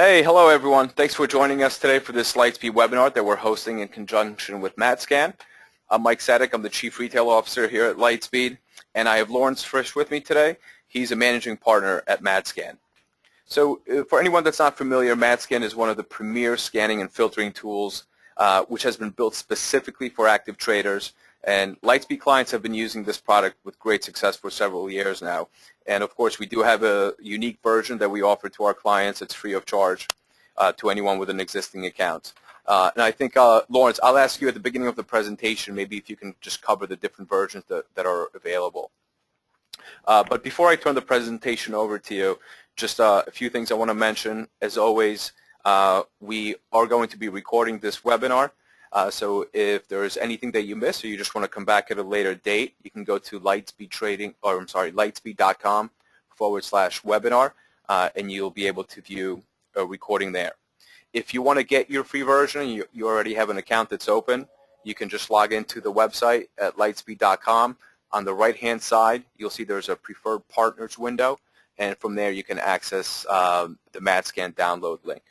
Hey, hello everyone. Thanks for joining us today for this Lightspeed webinar that we're hosting in conjunction with Madscan. I'm Mike Sadek. I'm the Chief Retail Officer here at Lightspeed, and I have Lawrence Frisch with me today. He's a Managing Partner at Madscan. So for anyone that's not familiar, Madscan is one of the premier scanning and filtering tools which has been built specifically for active traders. And Lightspeed clients have been using this product with great success for several years now. And of course, we do have a unique version that we offer to our clients. It's free of charge to anyone with an existing account. And I think, Lawrence, I'll ask you at the beginning of the presentation, maybe if you can just cover the different versions that are available. But before I turn the presentation over to you, just a few things I want to mention. As always, we are going to be recording this webinar. So if there is anything that you missed or you just want to come back at a later date, you can go to lightspeed.com/webinar, and you'll be able to view a recording there. If you want to get your free version, you already have an account that's open, you can just log into the website at lightspeed.com. On the right-hand side, you'll see there's a preferred partners window, and from there you can access the Madscan download link.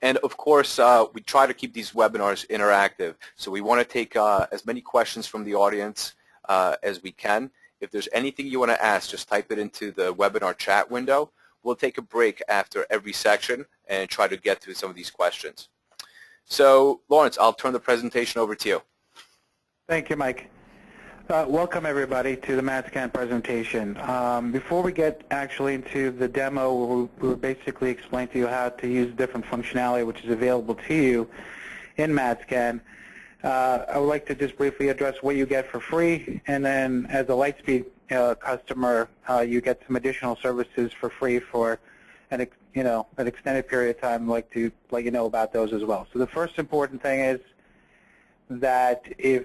And of course, we try to keep these webinars interactive, so we want to take as many questions from the audience as we can. If there's anything you want to ask, just type it into the webinar chat window. We'll take a break after every section and try to get to some of these questions. So, Lawrence, I'll turn the presentation over to you. Thank you, Mike. Welcome, everybody, to the Madscan presentation. Before we get actually into the demo, we'll basically explain to you how to use different functionality which is available to you in Madscan. I would like to just briefly address what you get for free, and then as a Lightspeed customer, you get some additional services for free for an extended period of time. I'd like to let you know about those as well. So the first important thing is that if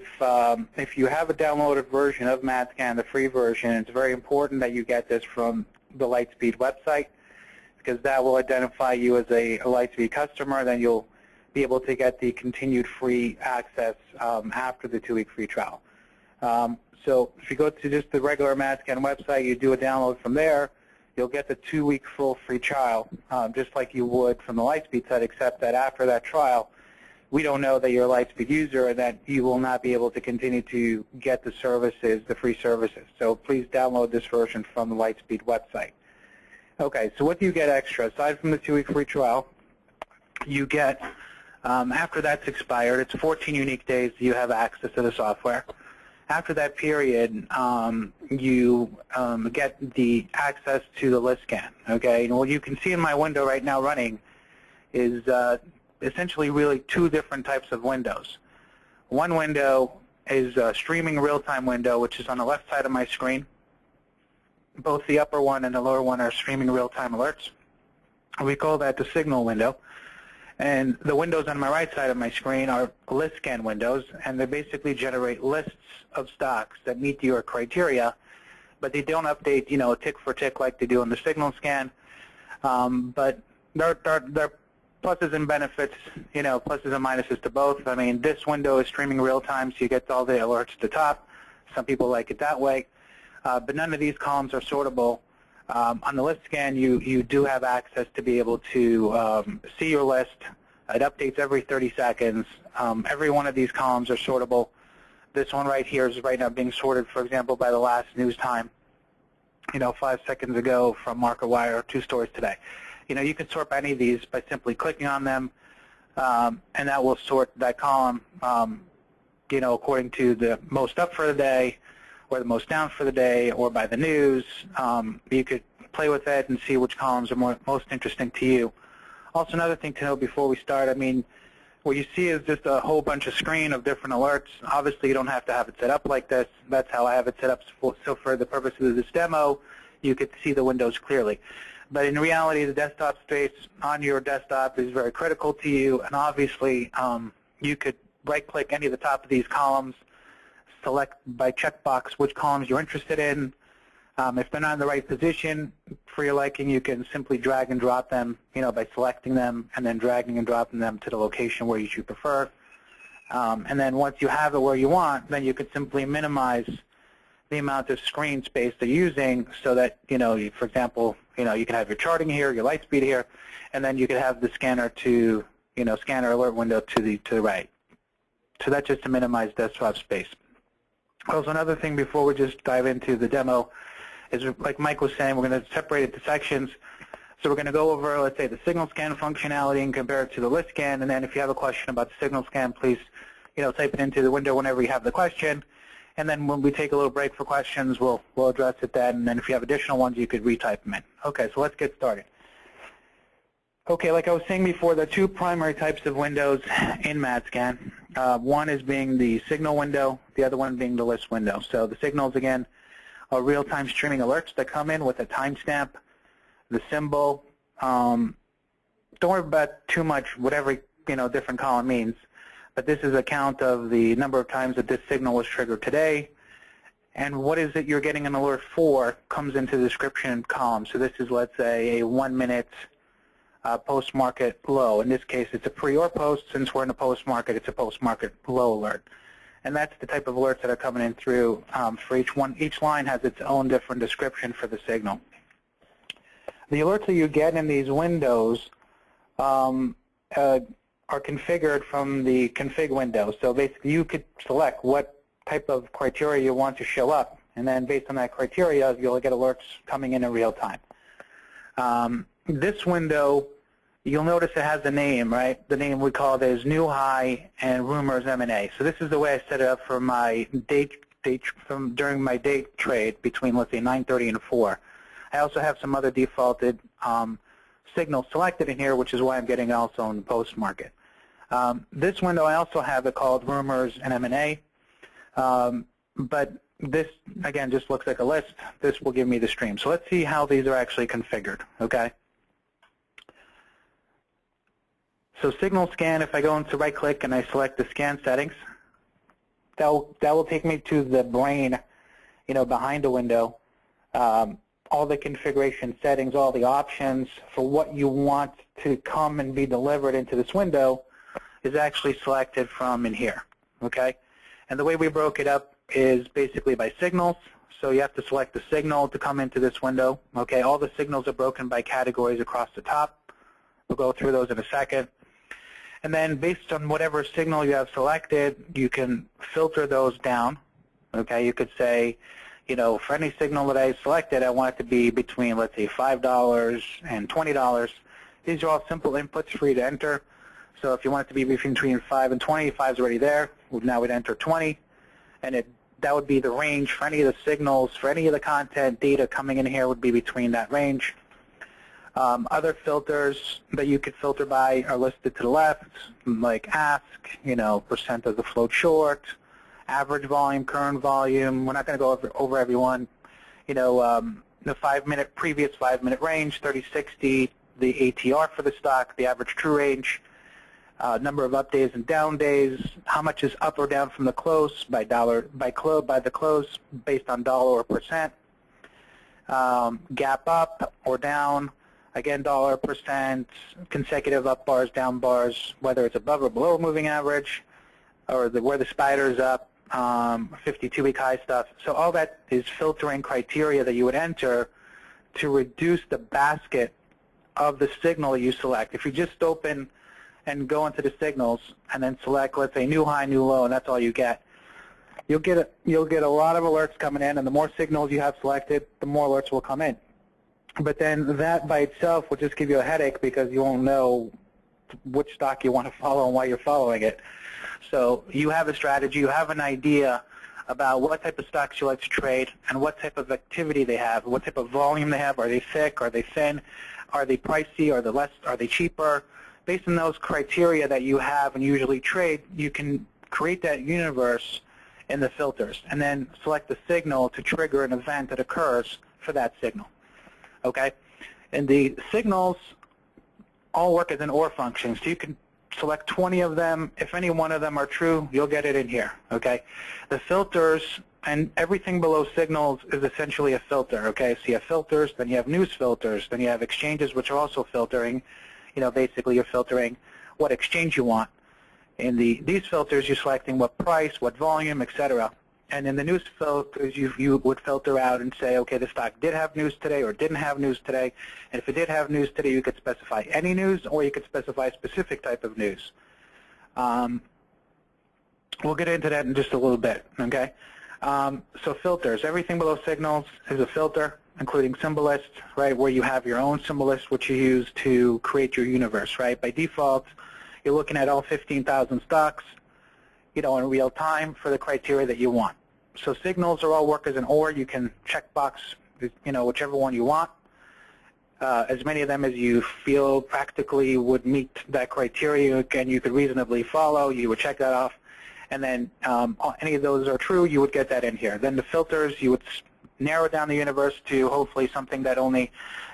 you have a downloaded version of Madscan, the free version, it's very important that you get this from the Lightspeed website, because that will identify you as a Lightspeed customer. Then you'll be able to get the continued free access after the 2-week free trial. So if you go to just the regular Madscan website, you do a download from there, you'll get the 2-week full free trial, just like you would from the Lightspeed site, except that after that trial, we don't know that you're a Lightspeed user and that you will not be able to continue to get the services, the free services. So please download this version from the Lightspeed website. Okay, so what do you get extra? Aside from the 2-week free trial, you get, after that's expired, it's 14 unique days you have access to the software. After that period, you get the access to the list scan. Okay, and what you can see in my window right now running is essentially really two different types of windows. One window is a streaming real-time window, which is on the left side of my screen. Both the upper one and the lower one are streaming real-time alerts. We call that the signal window. And the windows on my right side of my screen are list scan windows, and they basically generate lists of stocks that meet your criteria, but they don't update, tick for tick like they do on the signal scan. But they're pluses and benefits, pluses and minuses to both. I mean, this window is streaming real time, so you get all the alerts at the top. Some people like it that way. But none of these columns are sortable. On the list scan, you do have access to be able to see your list. It updates every 30 seconds. Every one of these columns are sortable. This one right here is right now being sorted, for example, by the last news time, 5 seconds ago from MarketWire, 2 stories today. You can sort by any of these by simply clicking on them, and that will sort that column, according to the most up for the day, or the most down for the day, or by the news. You could play with it and see which columns are most interesting to you. Also, another thing to know before we start, what you see is just a whole bunch of screen of different alerts. Obviously, you don't have to have it set up like this. That's how I have it set up. So for the purposes of this demo, you could see the windows clearly. But in reality, the desktop space on your desktop is very critical to you, and obviously you could right-click any of the top of these columns, select by checkbox which columns you're interested in. If they're not in the right position for your liking, you can simply drag and drop them, by selecting them and then dragging and dropping them to the location where you should prefer. And then once you have it where you want, then you could simply minimize the amount of screen space they're using so that, for example, you can have your charting here, your Lightspeed here, and then you could have the scanner to, scanner alert window to the right. So that's just to minimize desktop space. Also, another thing before we just dive into the demo is, like Mike was saying, we're going to separate it to sections. So we're going to go over, let's say, the signal scan functionality and compare it to the list scan. And then if you have a question about the signal scan, please, type it into the window whenever you have the question. And then when we take a little break for questions, we'll address it then. And then if you have additional ones, you could retype them in. Okay, so let's get started. Okay, like I was saying before, there are two primary types of windows in Madscan. One is being the signal window, the other one being the list window. So the signals, again, are real-time streaming alerts that come in with a timestamp, the symbol. Don't worry about too much whatever different column means, but this is a count of the number of times that this signal was triggered today, and what is it you're getting an alert for comes into the description column. So this is, let's say, a 1-minute post-market low. In this case, it's a pre or post. Since we're in a post-market, it's a post-market low alert. And that's the type of alerts that are coming in through for each one. Each line has its own different description for the signal. The alerts that you get in these windows are configured from the config window. So basically, you could select what type of criteria you want to show up, and then based on that criteria, you'll get alerts coming in real time. This window, you'll notice it has a name, right? The name we call it is New High and Rumors M&A. So this is the way I set it up for my during my day trade between, let's say, 9:30 and 4. I also have some other defaulted signals selected in here, which is why I'm getting also in the post market. This window, I also have it called Rumors and M&A, but this, again, just looks like a list. This will give me the stream. So let's see how these are actually configured, okay? So signal scan, if I go into right-click and I select the scan settings, that will take me to the brain, behind the window. All the configuration settings, all the options for what you want to come and be delivered into this window is actually selected from in here, okay? And the way we broke it up is basically by signals. So you have to select the signal to come into this window, okay? All the signals are broken by categories across the top. We'll go through those in a second. And then based on whatever signal you have selected, you can filter those down, okay? You could say, for any signal that I selected, I want it to be between, let's say, $5 and $20. These are all simple inputs for you to enter. So if you want it to be between 5 and 20, 5 is already there. Now we'd enter 20, and that would be the range for any of the signals, for any of the content data coming in here would be between that range. Other filters that you could filter by are listed to the left, like ask, percent of the float short, average volume, current volume. We're not going to go over every one. The previous 5-minute range, 30-60, the ATR for the stock, the average true range, number of up days and down days, how much is up or down from the close by the close based on dollar or percent, gap up or down, again dollar, percent, consecutive up bars, down bars, whether it's above or below a moving average, or where the spider's up, 52-week high stuff. So all that is filtering criteria that you would enter to reduce the basket of the signal you select. If you just open and go into the signals and then select, let's say, new high, new low, and that's all you get, you'll get a lot of alerts coming in, and the more signals you have selected, the more alerts will come in. But then that by itself will just give you a headache because you won't know which stock you want to follow and why you're following it. So you have a strategy, you have an idea about what type of stocks you like to trade and what type of activity they have, what type of volume they have. Are they thick? Are they thin? Are they pricey? Are they cheaper? Based on those criteria that you have and usually trade, you can create that universe in the filters and then select the signal to trigger an event that occurs for that signal. Okay? And the signals all work as an OR function. So you can select 20 of them. If any one of them are true, you'll get it in here. Okay? The filters and everything below signals is essentially a filter. Okay? So you have filters, then you have news filters, then you have exchanges which are also filtering. Basically you're filtering what exchange you want. In these filters, you're selecting what price, what volume, etc. And in the news filters, you would filter out and say, okay, the stock did have news today or didn't have news today. And if it did have news today, you could specify any news, or you could specify a specific type of news. We'll get into that in just a little bit, okay? So filters, everything below signals is a filter, including symbol lists, right, where you have your own symbol list, which you use to create your universe, right? By default, you're looking at all 15,000 stocks, in real time for the criteria that you want. So signals are all work as an or. You can checkbox, whichever one you want. As many of them as you feel practically would meet that criteria and you could reasonably follow, you would check that off. And then any of those are true, you would get that in here. Then the filters, you would narrow down the universe to hopefully something that only,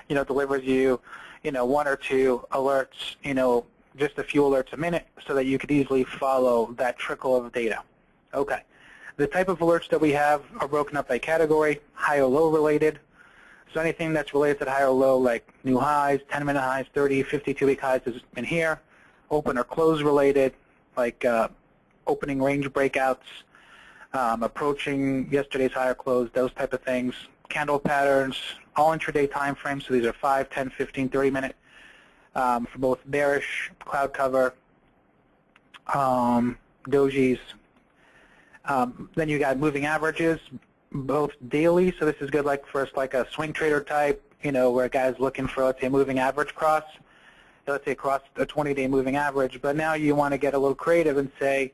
delivers you, one or two alerts, just a few alerts a minute so that you could easily follow that trickle of data. Okay. The type of alerts that we have are broken up by category, high or low related. So anything that's related to the high or low, like new highs, 10-minute highs, 30, 52-week highs is in here. Open or close related, like opening range breakouts, approaching yesterday's high or close, those type of things. Candle patterns, all intraday time frames, so these are 5, 10, 15, 30-minute for both bearish, cloud cover, dojis. Then you got moving averages, both daily, so this is good for a swing trader type, where a guy's looking for, let's say, a moving average cross, let's say across a 20-day moving average, but now you want to get a little creative and say,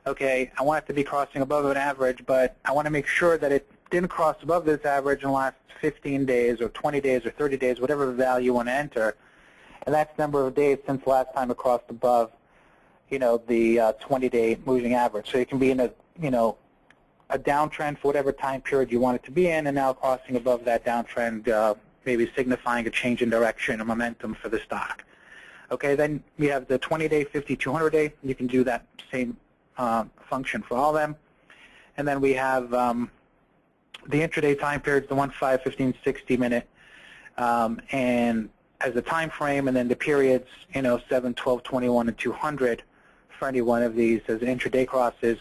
okay, I want it to be crossing above an average, but I want to make sure that it didn't cross above this average in the last 15 days or 20 days or 30 days, whatever value you want to enter, and that's the number of days since the last time it crossed above, the 20-day moving average. So you can be in a downtrend for whatever time period you want it to be in, and now crossing above that downtrend, maybe signifying a change in direction or momentum for the stock. Okay, then we have the 20-day, 50, 200-day. You can do that same function for all of them. And then we have the intraday time periods, the 1, 5, 15, 60-minute, and as a time frame, and then the periods, 7, 12, 21, and 200 for any one of these as intraday crosses.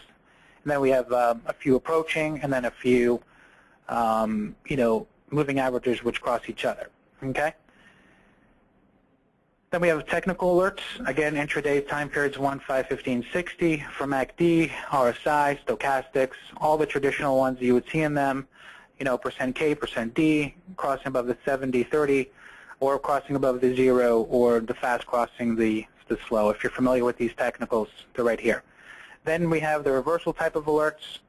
And then we have a few approaching, and then a few, moving averages which cross each other. Okay. Then we have technical alerts. Again, intraday time periods 1, 5, 15, 60 for MACD, RSI, stochastics, all the traditional ones you would see in them. Percent K, percent D, crossing above the 70, 30, or crossing above the 0, or the fast crossing the slow. If you're familiar with these technicals, they're right here. Then we have the reversal type of alerts,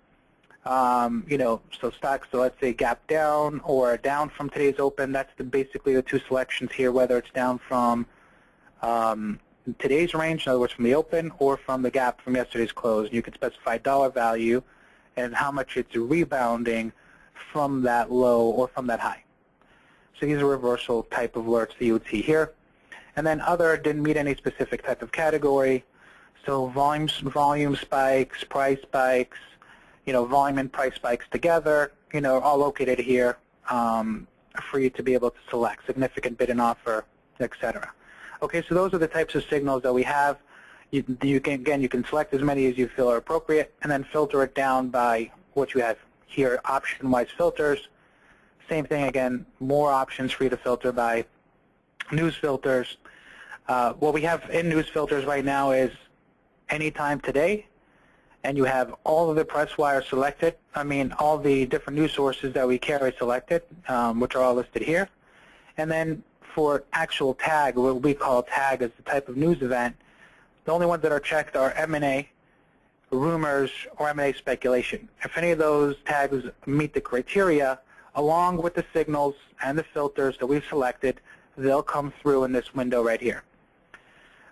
so stocks, so let's say gap down or down from today's open. That's basically the two selections here, whether it's down from today's range, in other words, from the open, or from the gap from yesterday's close. You can specify dollar value and how much it's rebounding from that low or from that high. So these are reversal type of alerts that you would see here. And then other didn't meet any specific type of category. So volume spikes, price spikes, volume and price spikes together, all located here for you to be able to select significant bid and offer, etc. Okay, so those are the types of signals that we have. You can select as many as you feel are appropriate, and then filter it down by what you have here, option-wise filters. Same thing again, more options for you to filter by news filters. What we have in news filters right now is anytime today, and you have all of the press wires selected. All the different news sources that we carry selected, which are all listed here. And then for actual tag, what we call tag as the type of news event, the only ones that are checked are M&A, rumors, or M&A speculation. If any of those tags meet the criteria, along with the signals and the filters that we've selected, they'll come through in this window right here.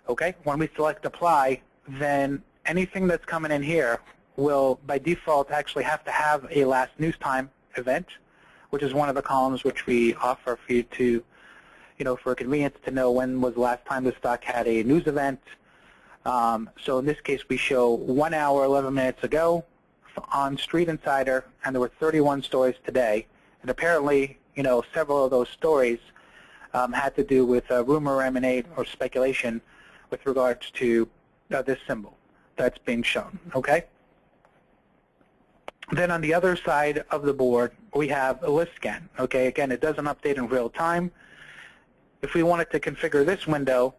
Okay, when we select apply, then anything that's coming in here will, by default, actually have to have a last news time event, which is one of the columns which we offer for you to, for convenience to know when was the last time the stock had a news event. So in this case, we show 1 hour, 11 minutes ago on Street Insider, and there were 31 stories today. And apparently, several of those stories had to do with rumor, M&A, or speculation with regards to this symbol that's being shown, okay? Then on the other side of the board, we have a list scan. Okay, again, it doesn't update in real time. If we wanted to configure this window,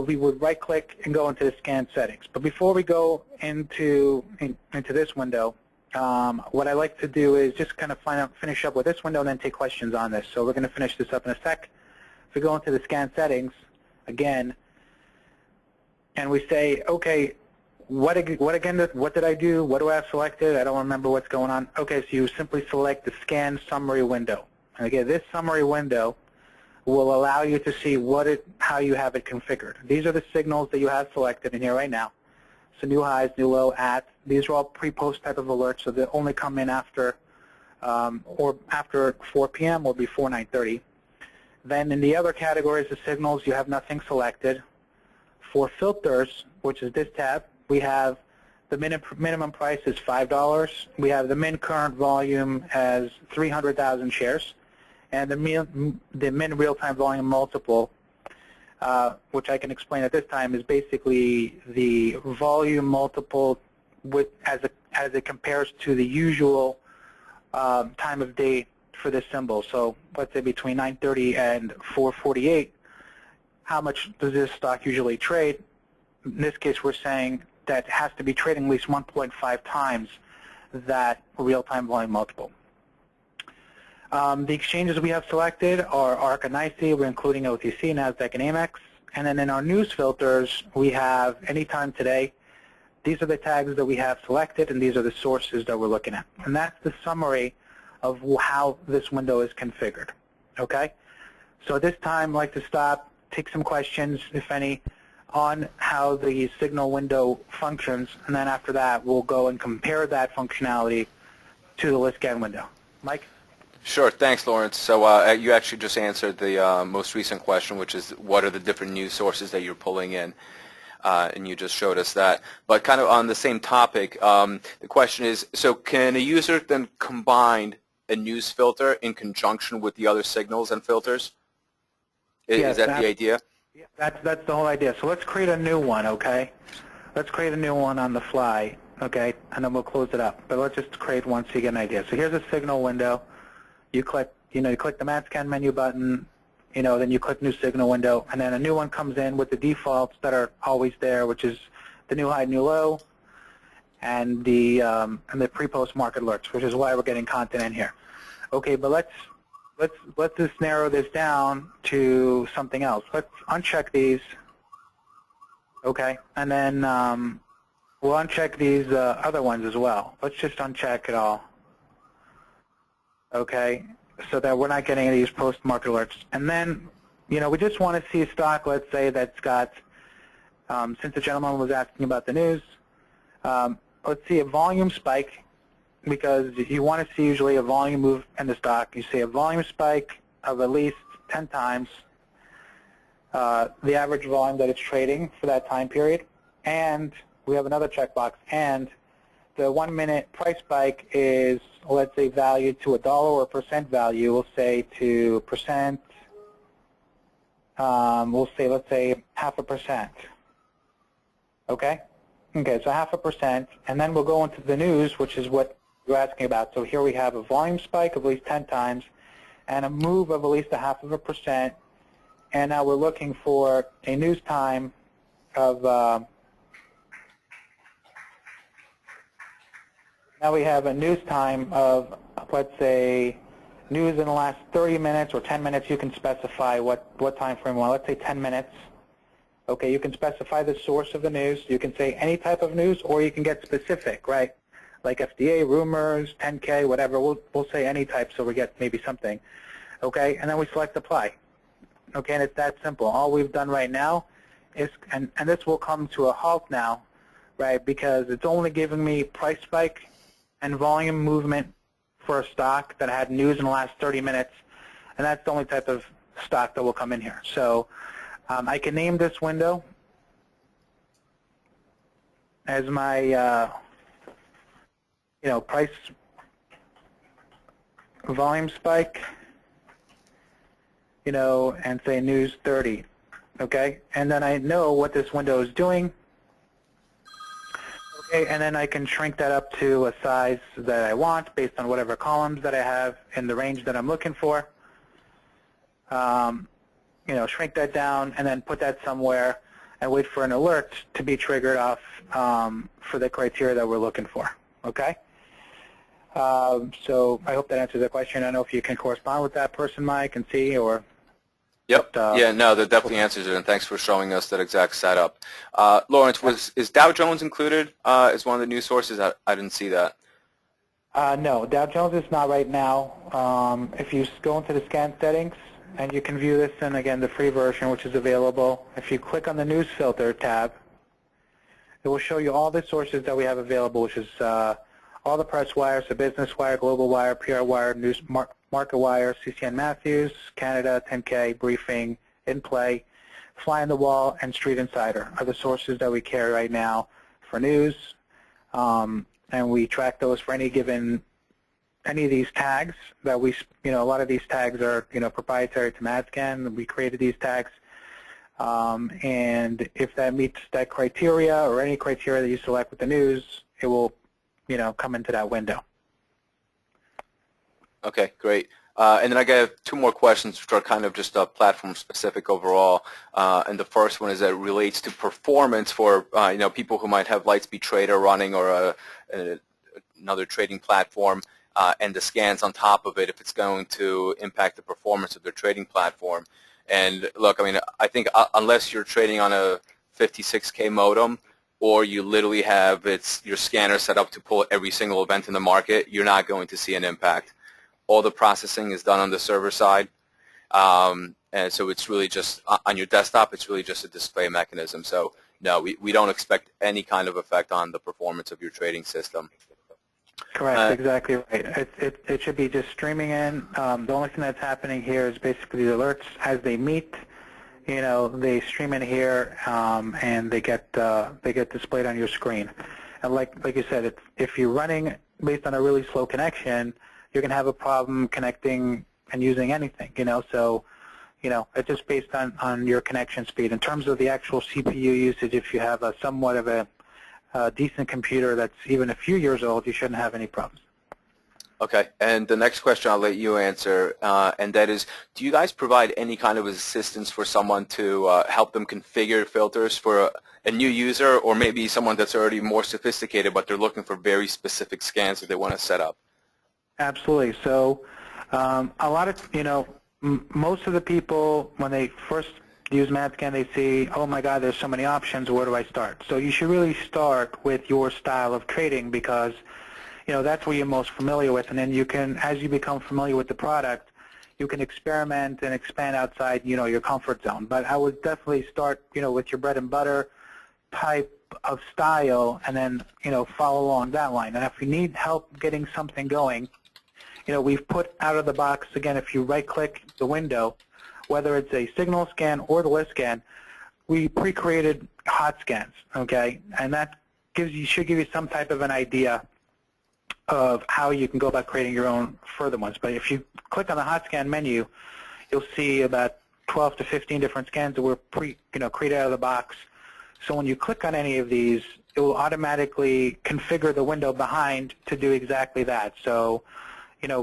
we would right-click and go into the scan settings. But before we go into this window, what I like to do is just kind of finish up with this window and then take questions on this. So we're going to finish this up in a sec. If we go into the scan settings again, and we say, okay, what did I do? What do I have selected? I don't remember what's going on. Okay, so you simply select the scan summary window. And again, this summary window will allow you to see how you have it configured. These are the signals that you have selected in here right now. So new highs, new low, at. These are all pre-post type of alerts, so they only come in after or after 4 p.m. or before 9:30. Then in the other categories of signals, you have nothing selected. For filters, which is this tab, we have the minimum price is $5. We have the min current volume as 300,000 shares. And the min real-time volume multiple, which I can explain at this time, is basically the volume multiple as it compares to the usual time of day for this symbol. So let's say between 9:30 and 4:48, how much does this stock usually trade? In this case, we're saying that it has to be trading at least 1.5 times that real-time volume multiple. The exchanges we have selected are ARC and NYSE. We're including OTC, NASDAQ, and AMEX. And then in our news filters, we have anytime today. These are the tags that we have selected, and these are the sources that we're looking at. And that's the summary of how this window is configured. Okay? So at this time, I'd like to stop, take some questions, if any, on how the signal window functions. And then after that, we'll go and compare that functionality to the list scan window. Mike? Sure. Thanks, Lawrence. So you actually just answered the most recent question, which is what are the different news sources that you're pulling in, and you just showed us that. But kind of on the same topic, the question is, so can a user then combine a news filter in conjunction with the other signals and filters? Is that the idea? Yeah, that's the whole idea. So let's create a new one, okay? Let's create a new one on the fly, okay? And then we'll close it up. But let's just create one so you get an idea. So here's a signal window. You click the Madscan menu button, then you click new signal window, and then a new one comes in with the defaults that are always there, which is the new high, new low, and the pre-post market alerts, which is why we're getting content in here. Okay, but let's just narrow this down to something else. Let's uncheck these, okay, and then we'll uncheck these other ones as well. Let's just uncheck it all. Okay, so that we're not getting any of these post-market alerts. And then, we just want to see a stock, let's say, that's got, since the gentleman was asking about the news, let's see a volume spike, because you want to see usually a volume move in the stock. You see a volume spike of at least 10 times the average volume that it's trading for that time period. And we have another checkbox, and the 1 minute price spike is, let's say, valued to $1 or percent value. We'll say to percent, let's say 0.5%. Okay? Okay, so 0.5%, and then we'll go into the news, which is what you're asking about. So here we have a volume spike of at least 10 times and a move of at least 0.5%, and now we're looking for a news time of now we have a news time of, let's say, news in the last 30 minutes or 10 minutes. You can specify what time frame you want. Let's say 10 minutes. Okay, you can specify the source of the news. You can say any type of news, or you can get specific, right? Like FDA, rumors, 10K, whatever. We'll say any type so we get maybe something. Okay, and then we select apply. Okay, and it's that simple. All we've done right now is, and this will come to a halt now, right, because it's only giving me price spike and volume movement for a stock that had news in the last 30 minutes, and that's the only type of stock that will come in here. So I can name this window as my price volume spike, and say news 30, okay? And then I know what this window is doing. Okay, and then I can shrink that up to a size that I want based on whatever columns that I have in the range that I'm looking for. Shrink that down and then put that somewhere and wait for an alert to be triggered off for the criteria that we're looking for. Okay? So I hope that answers the question. I don't know if you can correspond with that person, Mike, and see, or... Yep. Yeah, no, that definitely answers it, and thanks for showing us that exact setup. Lawrence, is Dow Jones included as one of the news sources? I didn't see that. No, Dow Jones is not right now. If you go into the scan settings, and you can view this in, again, the free version, which is available. If you click on the News Filter tab, it will show you all the sources that we have available, which is all the press wires, the Business Wire, Global Wire, PR Wire, News Market Wire, CCN Matthews, Canada, 10K, Briefing, In Play, Fly on the Wall, and Street Insider are the sources that we carry right now for news. And we track those for any of these tags that we, a lot of these tags are, proprietary to Madscan. We created these tags. And if that meets that criteria or any criteria that you select with the news, it will, come into that window. Okay, great. And then I got two more questions, which are kind of just platform specific overall. And the first one is that it relates to performance for people who might have Lightspeed Trader running or another trading platform, and the scans on top of it, if it's going to impact the performance of their trading platform. And look, I mean, I think unless you're trading on a 56K modem, or you literally have your scanner set up to pull every single event in the market, you're not going to see an impact. All the processing is done on the server side, and so it's really just on your desktop. It's really just a display mechanism. So no, we don't expect any kind of effect on the performance of your trading system. Correct, exactly right. It should be just streaming in. The only thing that's happening here is basically the alerts as they meet. They stream in here and they get displayed on your screen. And like you said, if you're running based on a really slow connection, you're going to have a problem connecting and using anything, So, it's just based on your connection speed. In terms of the actual CPU usage, if you have somewhat of a decent computer that's even a few years old, you shouldn't have any problems. Okay, and the next question I'll let you answer, and that is, do you guys provide any kind of assistance for someone to help them configure filters for a new user, or maybe someone that's already more sophisticated but they're looking for very specific scans that they want to set up? Absolutely. So a lot of, most of the people, when they first use Madscan, they see, oh my God, there's so many options, where do I start? So you should really start with your style of trading because, that's what you're most familiar with. And then you can, as you become familiar with the product, you can experiment and expand outside, your comfort zone. But I would definitely start, with your bread and butter type of style and then, follow along that line. And if you need help getting something going, we've put out of the box, again, if you right-click the window, whether it's a signal scan or the list scan, we pre-created hot scans, okay? And that should give you some type of an idea of how you can go about creating your own further ones. But if you click on the hot scan menu, you'll see about 12 to 15 different scans that were created out of the box. So when you click on any of these, it will automatically configure the window behind to do exactly that. So,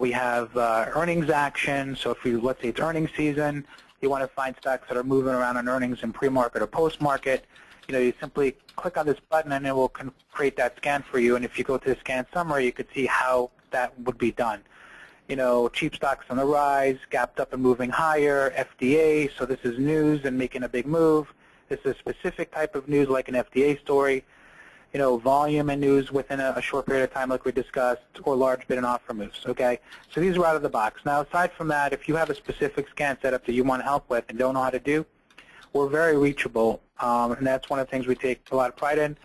we have earnings action. So if let's say it's earnings season, you want to find stocks that are moving around on earnings in pre-market or post-market, you simply click on this button and it will create that scan for you. And if you go to the scan summary, you could see how that would be done. Cheap stocks on the rise, gapped up and moving higher, FDA, so this is news and making a big move. This is a specific type of news like an FDA story. Volume and news within a short period of time like we discussed, or large bid and offer moves, okay? So these are out of the box. Now, aside from that, if you have a specific scan setup that you want help with and don't know how to do, we're very reachable, and that's one of the things we take a lot of pride in.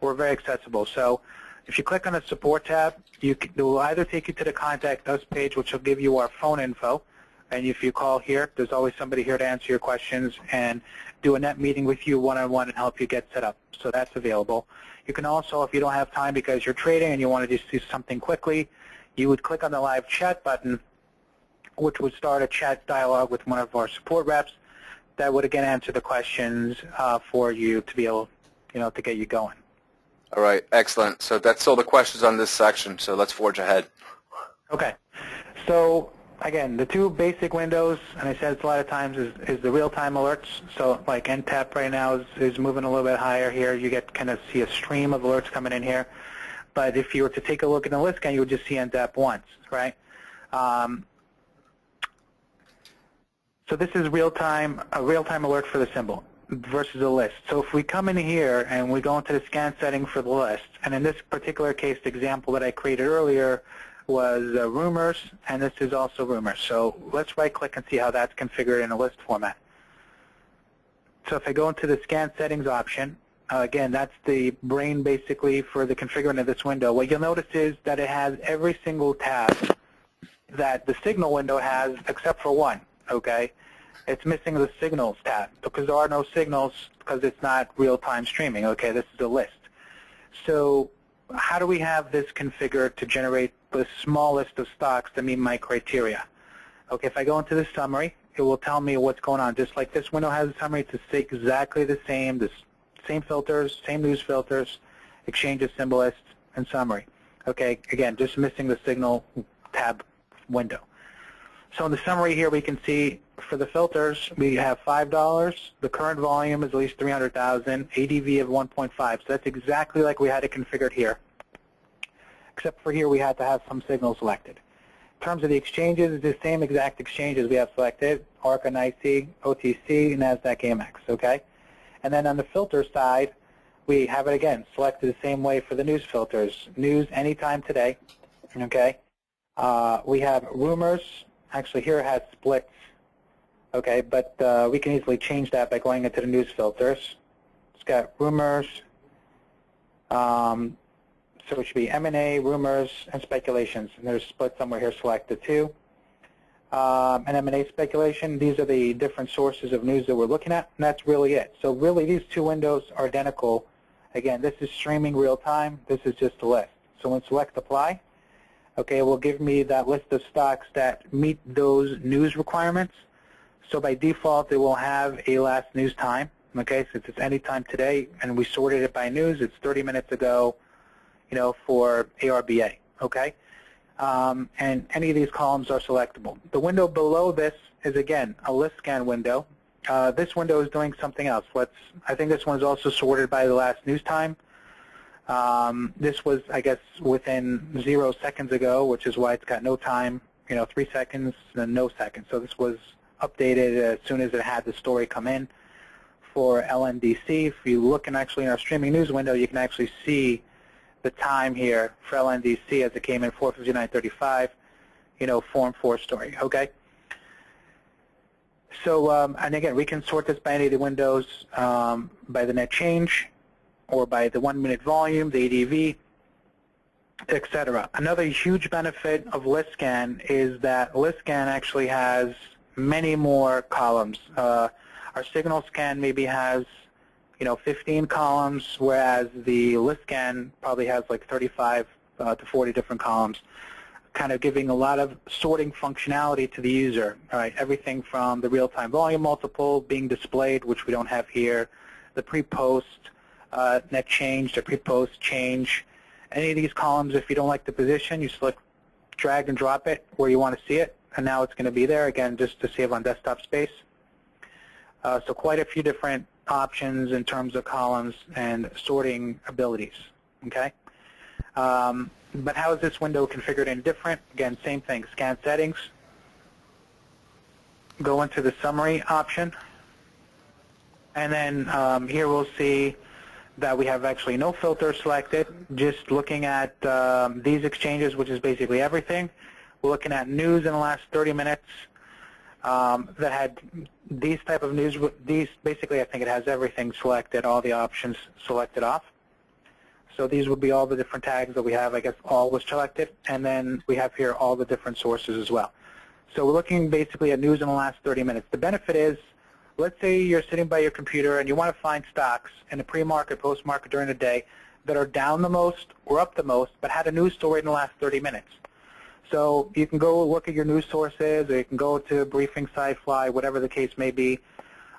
We're very accessible. So if you click on the support tab, it will either take you to the Contact Us page, which will give you our phone info, and if you call here, there's always somebody here to answer your questions and do a net meeting with you one-on-one and help you get set up. So that's available. You can also, if you don't have time because you're trading and you want to just do something quickly, you would click on the live chat button, which would start a chat dialogue with one of our support reps that would, again, answer the questions for you to be able, to get you going. All right, excellent. So that's all the questions on this section, so let's forge ahead. Okay. So again, the two basic windows, and I said it's a lot of times, is the real-time alerts. So like NTAP right now is moving a little bit higher here. You get kind of see a stream of alerts coming in here. But if you were to take a look at the list scan, you would just see NTAP once, right? So this is a real-time alert for the symbol versus a list. So if we come in here and we go into the scan setting for the list, and in this particular case, the example that I created earlier was rumors, and this is also rumors. So let's right-click and see how that's configured in a list format. So if I go into the scan settings option, again, that's the brain basically for the configuring of this window. What you'll notice is that it has every single tab that the signal window has except for one, okay? It's missing the signals tab because there are no signals because it's not real-time streaming, okay? This is a list. So how do we have this configured to generate the small list of stocks to meet my criteria? Okay, if I go into the summary, it will tell me what's going on. Just like this window has a summary, it's exactly the same filters, same news filters, exchanges, symbol lists, and summary. Okay, again, just missing the signal tab window. So in the summary here, we can see for the filters, we have $5. The current volume is at least 300,000, ADV of 1.5. So that's exactly like we had it configured here. Except for here, we had to have some signals selected. In terms of the exchanges, it's the same exact exchanges we have selected, ARCA, NYSE, OTC, NASDAQ, AMEX, okay? And then on the filter side, we have it again, selected the same way for the news filters. News anytime today, okay? We have rumors. Actually, here it has splits, okay, but we can easily change that by going into the news filters. It's got rumors, so it should be M&A, rumors, and speculations, and there's split somewhere here selected too. And M&A speculation, these are the different sources of news that we're looking at, and that's really it. So really, these two windows are identical. Again, this is streaming real time. This is just a list. So when select apply, okay, it will give me that list of stocks that meet those news requirements. So by default, it will have a last news time. Okay, since it's any time today, and we sorted it by news, it's 30 minutes ago, you know, for ARBA. Okay, and any of these columns are selectable. The window below this is again a list scan window. This window is doing something else. I think this one is also sorted by the last news time. This was, I guess, within 0 seconds ago, which is why it's got no time, you know, 3 seconds and no seconds. So this was updated as soon as it had the story come in for LNDC. If you look in actually in our streaming news window, you can actually see the time here for LNDC as it came in 4:59:35, you know, Form 4 story, okay? So, and again, we can sort this by any of the windows, by the net change, or by the 1-minute volume, the ADV, etc. Another huge benefit of list scan is that list scan actually has many more columns. Our signal scan maybe has, you know, 15 columns, whereas the list scan probably has like 35 to 40 different columns, kind of giving a lot of sorting functionality to the user. All right, everything from the real-time volume multiple being displayed, which we don't have here, the pre-post, net change, the pre-post change. Any of these columns, if you don't like the position, you select drag and drop it where you want to see it, and now it's going to be there, again, just to save on desktop space. So quite a few different options in terms of columns and sorting abilities, okay? But how is this window configured in different? Again, same thing, scan settings, go into the summary option, and then here we'll see that we have actually no filter selected, just looking at these exchanges, which is basically everything. We're looking at news in the last 30 minutes that had these type of news. These basically, I think it has everything selected, all the options selected off. So these would be all the different tags that we have. I guess all was selected, and then we have here all the different sources as well. So we're looking basically at news in the last 30 minutes. The benefit is, let's say you're sitting by your computer and you want to find stocks in the pre-market, post-market during the day that are down the most or up the most, but had a news story in the last 30 minutes. So you can go look at your news sources, or you can go to briefing, SciFly, whatever the case may be,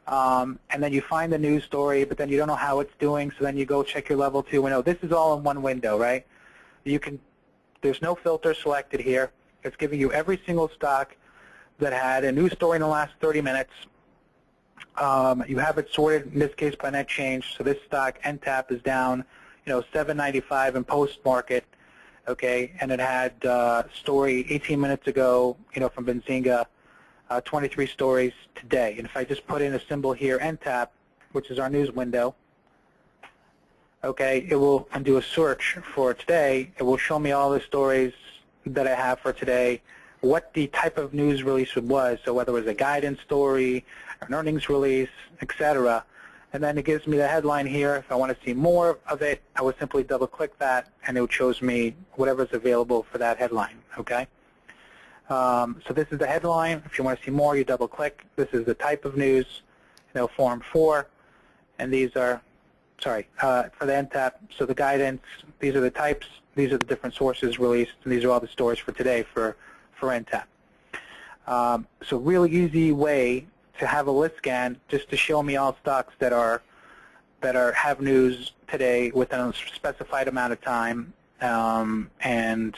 and then you find the news story, but then you don't know how it's doing, so then you go check your level 2 window. This is all in one window, right? There's no filter selected here. It's giving you every single stock that had a news story in the last 30 minutes. You have it sorted, in this case, by net change. So this stock, NTAP, is down, $7.95 in post-market, okay? And it had story 18 minutes ago, from Benzinga, 23 stories today. And if I just put in a symbol here, NTAP, which is our news window, okay, it will do a search for today. It will show me all the stories that I have for today, what the type of news release was, so whether it was a guidance story, an earnings release, etc. And then it gives me the headline here. If I want to see more of it, I would simply double-click that, and it shows me whatever's available for that headline, okay? So this is the headline. If you want to see more, you double-click. This is the type of news, form 4, and these are, for the NTAP, so the guidance, these are the types, these are the different sources released, and these are all the stories for today for NTAP. So really easy way to have a list scan just to show me all stocks that have news today within a specified amount of time, and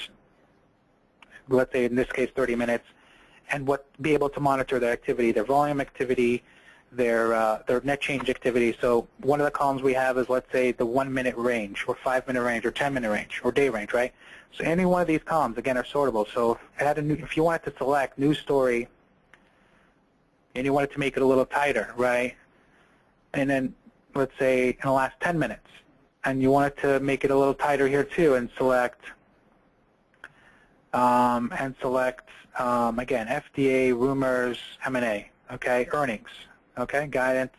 let's say in this case 30 minutes, and be able to monitor their activity, their volume activity, their net change activity. So one of the columns we have is, let's say, the 1-minute range, or 5-minute range, or 10-minute range, or day range, right? So any one of these columns, again, are sortable. So if you wanted to select news story, and you wanted to make it a little tighter, right? And then, let's say, in the last 10 minutes, and you wanted to make it a little tighter here too, and select, again, FDA, rumors, M&A, okay, earnings, okay, guidance,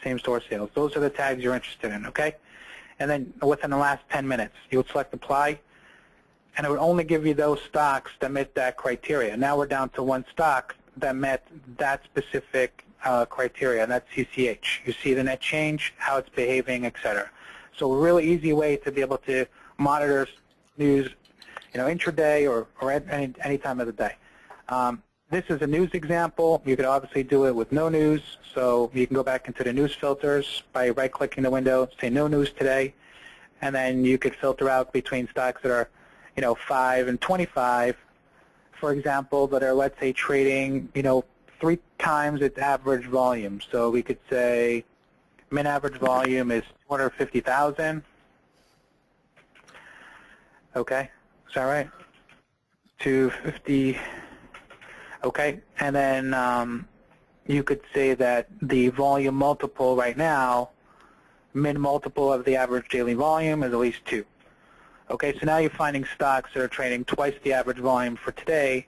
same-store sales. Those are the tags you're interested in, okay? And then within the last 10 minutes, you would select apply, and it would only give you those stocks that met that criteria. Now we're down to one stock that met that specific criteria, and that's CCH. You see the net change, how it's behaving, etc. So a really easy way to be able to monitor news, intraday or at any time of the day. This is a news example. You could obviously do it with no news, so you can go back into the news filters by right-clicking the window, say no news today, and then you could filter out between stocks that are 5 and 25, for example, that are, let's say, trading 3 times its average volume. So we could say min average volume is 250,000. Okay, is that right? 250. Okay, and then you could say that the volume multiple right now, min multiple of the average daily volume, is at least 2. Okay, so now you're finding stocks that are trading twice the average volume for today,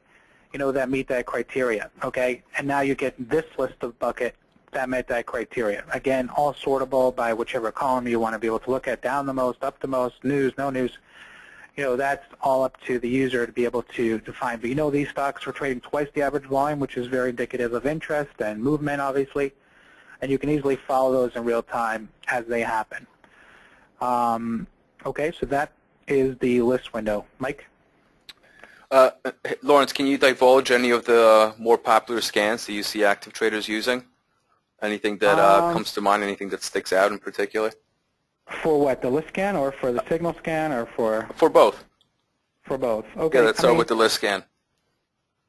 that meet that criteria, okay? And now you get this list of bucket that met that criteria. Again, all sortable by whichever column you want to be able to look at, down the most, up the most, news, no news. That's all up to the user to be able to find. But these stocks are trading twice the average volume, which is very indicative of interest and movement, obviously. And you can easily follow those in real time as they happen. Okay, so that is the list window. Mike? Lawrence, can you divulge any of the more popular scans that you see active traders using? Anything that comes to mind, anything that sticks out in particular? For what, the list scan, or for the signal scan, or for? For both. For both. Okay. Yeah, let's start with the list scan.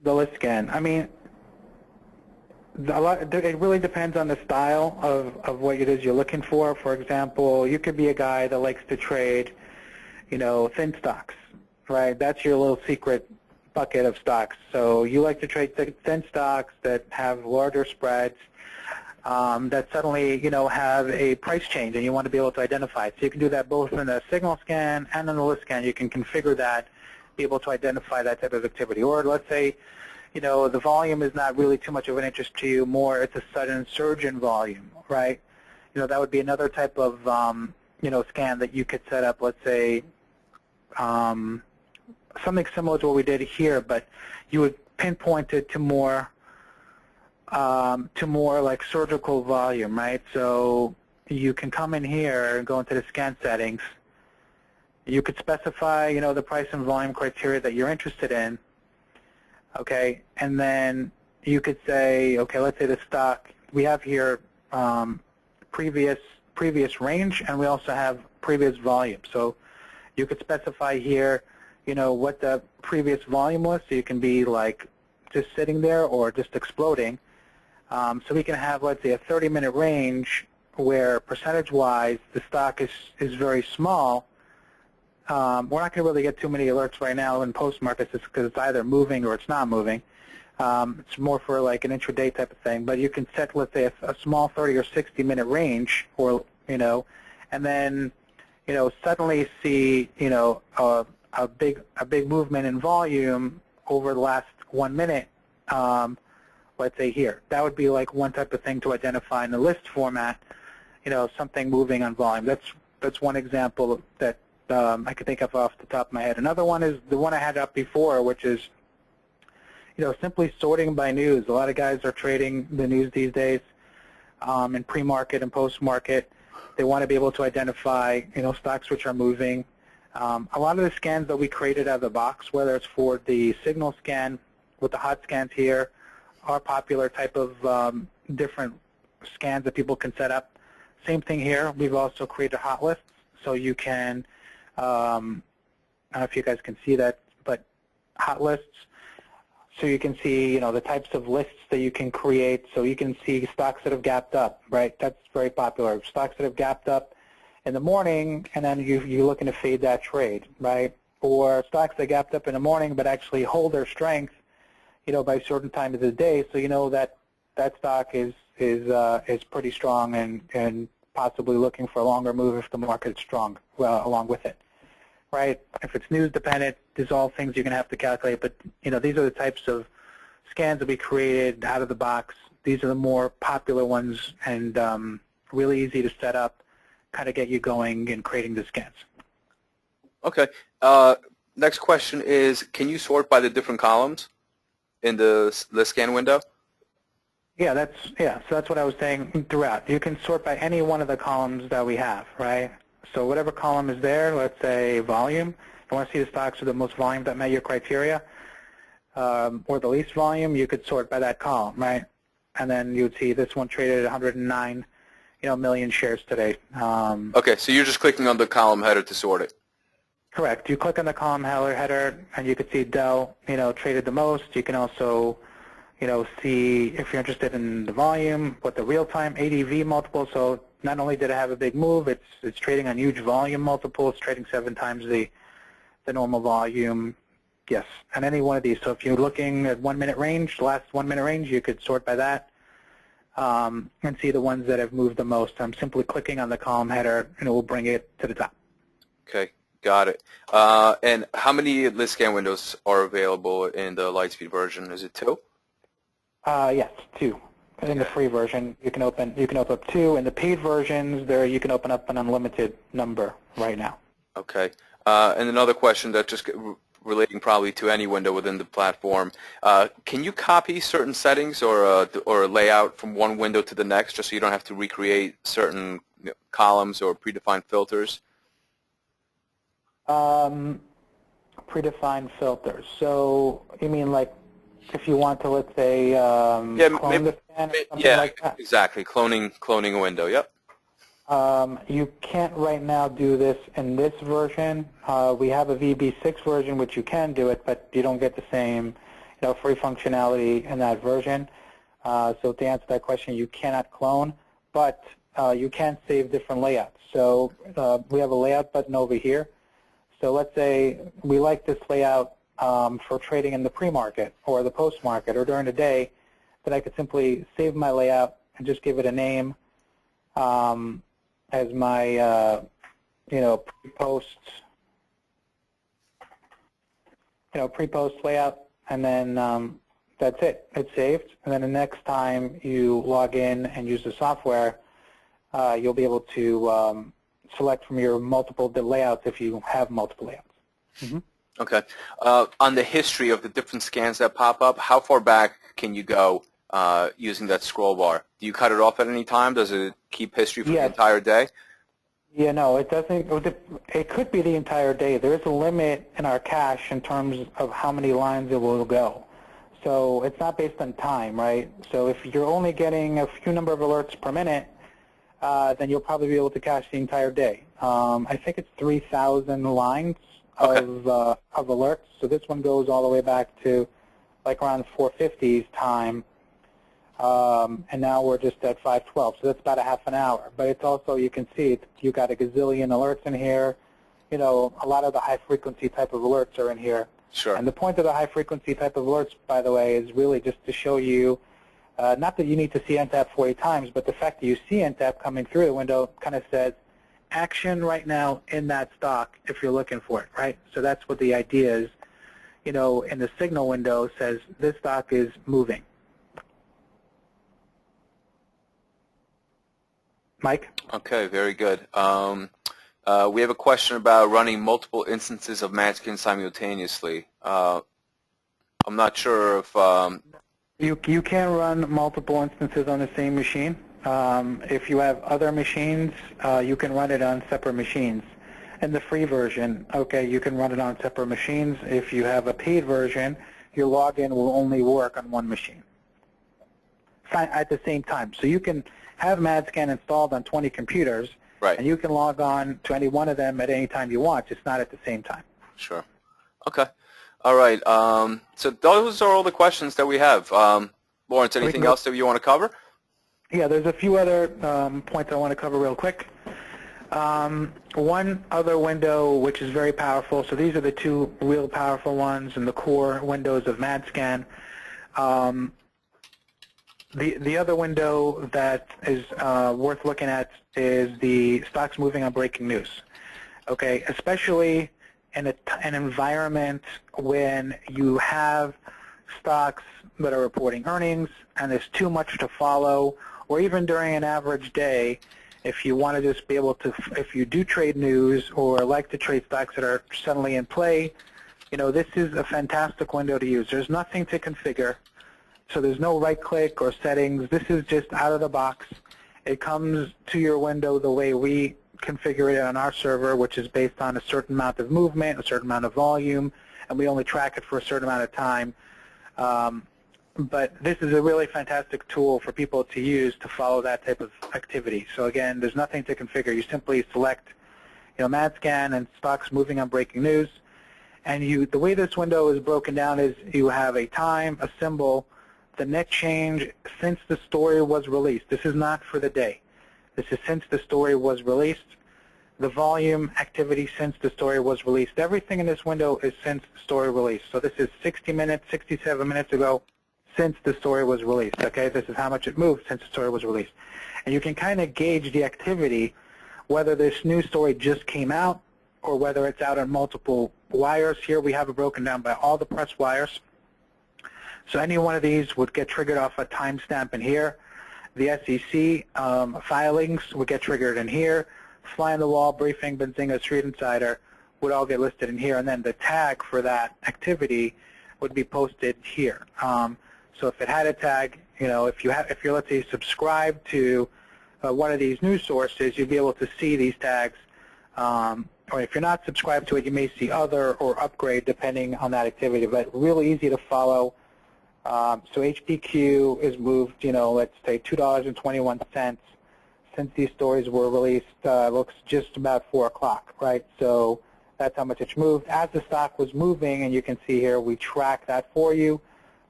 The list scan. It really depends on the style of what it is you're looking for. For example, you could be a guy that likes to trade, thin stocks, right? That's your little secret bucket of stocks. So you like to trade thin stocks that have larger spreads, that suddenly, have a price change, and you want to be able to identify it. So you can do that both in the signal scan and in the list scan. You can configure that, be able to identify that type of activity. Or let's say, the volume is not really too much of an interest to you, more it's a sudden surge in volume, right? That would be another type of, scan that you could set up, let's say, something similar to what we did here, but you would pinpoint it to more like surgical volume, right? So you can come in here and go into the scan settings. You could specify, the price and volume criteria that you're interested in, okay? And then you could say, okay, let's say the stock we have here previous range, and we also have previous volume. So you could specify here, what the previous volume was, so you can be like just sitting there or just exploding. So we can have, let's say, a 30-minute range where percentage-wise the stock is very small. We're not going to really get too many alerts right now in post-markets because it's either moving or it's not moving. It's more for like an intraday type of thing. But you can set, let's say, a small 30 or 60-minute range, or and then suddenly see a big movement in volume over the last 1 minute. Let's say here, that would be like one type of thing to identify in the list format. Something moving on volume. That's one example that I could think of off the top of my head. Another one is the one I had up before, which is simply sorting by news. A lot of guys are trading the news these days in pre-market and post-market. They want to be able to identify stocks which are moving. A lot of the scans that we created out of the box, whether it's for the signal scan with the hot scans here, are popular type of different scans that people can set up. Same thing here. We've also created hot lists, so you can, I don't know if you guys can see that, but hot lists, so you can see, the types of lists that you can create. So you can see stocks that have gapped up, right? That's very popular. Stocks that have gapped up in the morning, and then you're looking to fade that trade, right? Or stocks that gapped up in the morning but actually hold their strength, by certain times of the day, so that stock is pretty strong and possibly looking for a longer move if the market is strong along with it, right? If it's news dependent, these are all things you're going to have to calculate, but these are the types of scans that we created out of the box. These are the more popular ones and really easy to set up, kind of get you going in creating the scans. Okay. Next question is, can you sort by the different columns in the scan window? Yeah, so that's what I was saying throughout. You can sort by any one of the columns that we have, right? So whatever column is there, let's say volume, you want to see the stocks with the most volume that met your criteria, or the least volume, you could sort by that column, right? And then you would see this one traded at 109 million shares today. Okay, so you're just clicking on the column header to sort it. Correct. You click on the column header, and you can see Dow, traded the most. You can also, see if you're interested in the volume, what the real-time ADV multiple. So not only did it have a big move, it's trading on huge volume multiple. It's trading 7 times the normal volume. Yes, and any one of these. So if you're looking at 1 minute range, the last 1 minute range, you could sort by that and see the ones that have moved the most. I'm simply clicking on the column header, and it will bring it to the top. Okay. Got it. And how many list scan windows are available in the Lightspeed version? Is it 2? Yes, 2. In the free version, you can open up 2. In the paid versions, you can open up an unlimited number right now. Okay. And another question that just relating probably to any window within the platform, can you copy certain settings or a layout from one window to the next, just so you don't have to recreate certain columns or predefined filters? Predefined filters. So you mean like if you want to, let's say, clone the scan or something like that? Exactly. Cloning a window. Yep. You can't right now do this in this version. We have a VB6 version, which you can do it, but you don't get the same, free functionality in that version. So to answer that question, you cannot clone, but you can save different layouts. So we have a layout button over here. So let's say we like this layout for trading in the pre-market or the post-market or during the day, that I could simply save my layout and just give it a name as my, pre-post, pre-post layout, and then that's it. It's saved, and then the next time you log in and use the software, you'll be able to select from your multiple layouts if you have multiple layouts. Mm-hmm. Okay. On the history of the different scans that pop up, how far back can you go using that scroll bar? Do you cut it off at any time? Does it keep history for the entire day? Yeah, no, it doesn't. It could be the entire day. There is a limit in our cache in terms of how many lines it will go. So it's not based on time, right? So if you're only getting a few number of alerts per minute, then you'll probably be able to cache the entire day. I think it's 3,000 lines Okay. of alerts. So this one goes all the way back to like around 4:50's time, and now we're just at 5:12. So that's about a half an hour. But it's also, you can see, you got a gazillion alerts in here. You know, a lot of the high-frequency type of alerts are in here. Sure. And the point of the high-frequency type of alerts, by the way, is really just to show you, not that you need to see NTAP 40 times, but the fact that you see NTAP coming through the window kind of says, action right now in that stock if you're looking for it, right? So that's what the idea is, you know, in the signal window says this stock is moving. Mike? Okay, very good. We have a question about running multiple instances of Madscan simultaneously. I'm not sure if... You can run multiple instances on the same machine. If you have other machines, you can run it on separate machines. In the free version, okay, you can run it on separate machines. If you have a paid version, your login will only work on one machine at the same time. So you can have Madscan installed on 20 computers, Right. and you can log on to any one of them at any time you want, just not at the same time. Sure. Okay. All right. So those are all the questions that we have. Lawrence, anything else that you want to cover? Yeah, there's a few other points I want to cover real quick. One other window which is very powerful, so these are the two real powerful ones in the core windows of Madscan. The other window that is worth looking at is the stocks moving on breaking news. Okay, especially in an environment when you have stocks that are reporting earnings and there's too much to follow, or even during an average day, if you want to just be able to, if you do trade news or like to trade stocks that are suddenly in play, you know, this is a fantastic window to use. There's nothing to configure, so there's no right-click or settings. This is just out of the box. It comes to your window the way we configure it on our server, which is based on a certain amount of movement, a certain amount of volume, and we only track it for a certain amount of time. But this is a really fantastic tool for people to use to follow that type of activity. So again, there's nothing to configure. You simply select, you know, Madscan and stocks moving on breaking news, and the way this window is broken down is you have a time, a symbol, the net change since the story was released. This is not for the day. This is since the story was released. The volume activity since the story was released. Everything in this window is since the story released. So this is 60 minutes, 67 minutes ago since the story was released. Okay, this is how much it moved since the story was released. And you can kind of gauge the activity, whether this new story just came out or whether it's out on multiple wires. Here we have it broken down by all the press wires. So any one of these would get triggered off a timestamp in here. The SEC filings would get triggered in here. Fly on the wall, briefing, Benzinga, Street Insider would all get listed in here, and then the tag for that activity would be posted here. So if it had a tag, you know, if you're let's say subscribed to one of these news sources, you'd be able to see these tags. Or if you're not subscribed to it, you may see other or upgrade depending on that activity. But really easy to follow. So HPQ is moved, you know, let's say $2.21 since these stories were released. Looks just about 4 o'clock, right? So that's how much it's moved. As the stock was moving, and you can see here, we track that for you.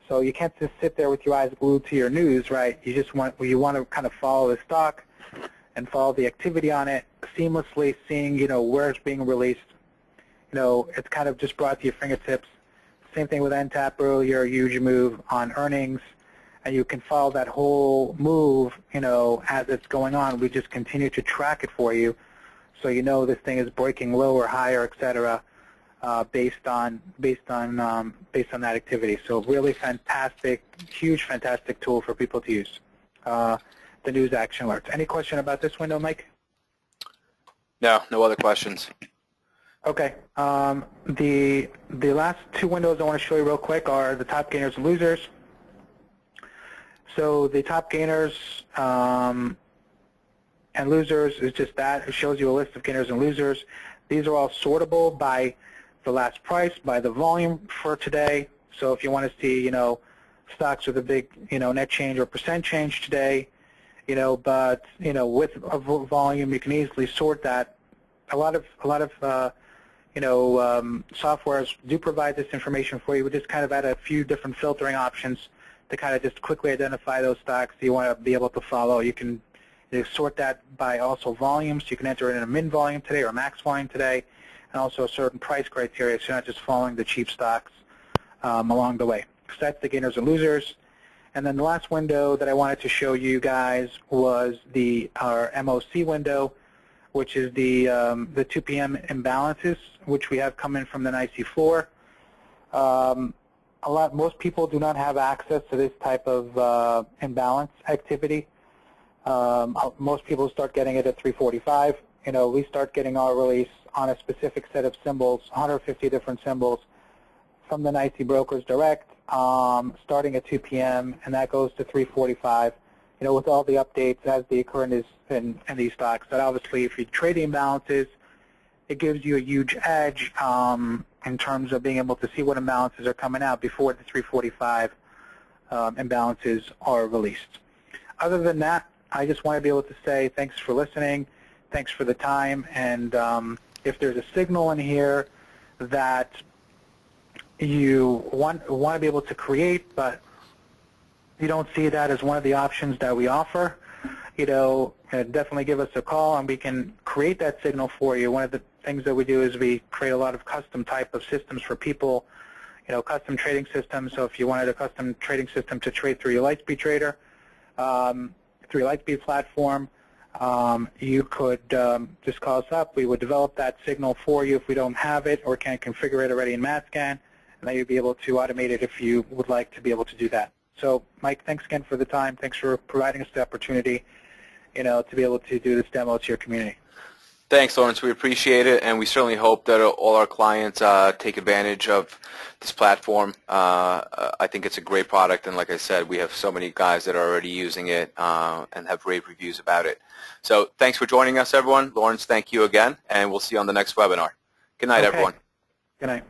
So you can't just sit there with your eyes glued to your news, right? You just want to kind of follow the stock and follow the activity on it seamlessly, seeing, you know, where it's being released. You know, it's kind of just brought to your fingertips. Same thing with NTAP earlier, huge move on earnings, and you can follow that whole move, you know, as it's going on. We just continue to track it for you, so you know this thing is breaking lower, higher, et cetera, based on that activity. So really fantastic, huge, fantastic tool for people to use. The news action alerts. Any question about this window, Mike? No, no other questions. Okay. The last two windows I want to show you real quick are the top gainers and losers. So the top gainers and losers is just that. It shows you a list of gainers and losers. These are all sortable by the last price, by the volume for today. So if you want to see, you know, stocks with a big, net change or percent change today, but, with a volume, you can easily sort that. A lot of softwares do provide this information for you. We just kind of add a few different filtering options to kind of just quickly identify those stocks that you want to be able to follow. You can sort that by also volumes. You can enter in a min volume today or a max volume today, and also a certain price criteria, so you're not just following the cheap stocks along the way. So that's the gainers and losers. And then the last window that I wanted to show you guys was our MOC window, which is the 2 p.m. imbalances, which we have come in from the NYSE floor. Most people do not have access to this type of imbalance activity. Most people start getting it at 3:45. We start getting our release on a specific set of symbols, 150 different symbols, from the NYSE brokers direct, starting at 2 p.m., and that goes to 3:45. With all the updates as they occur in these stocks. But obviously, if you trade the imbalances, it gives you a huge edge in terms of being able to see what imbalances are coming out before the 3:45 imbalances are released. Other than that, I just want to be able to say thanks for listening, thanks for the time, and if there's a signal in here that you want to be able to create, but you don't see that as one of the options that we offer, definitely give us a call and we can create that signal for you. One of the things that we do is we create a lot of custom type of systems for people, custom trading systems. So if you wanted a custom trading system to trade through your Lightspeed trader, through your Lightspeed platform, you could just call us up. We would develop that signal for you if we don't have it or can't configure it already in Madscan, and then you'd be able to automate it if you would like to be able to do that. So, Mike, thanks again for the time. Thanks for providing us the opportunity, to be able to do this demo to your community. Thanks, Lawrence. We appreciate it, and we certainly hope that all our clients take advantage of this platform. I think it's a great product, and like I said, we have so many guys that are already using it and have rave reviews about it. So thanks for joining us, everyone. Lawrence, thank you again, and we'll see you on the next webinar. Good night, everyone. Good night.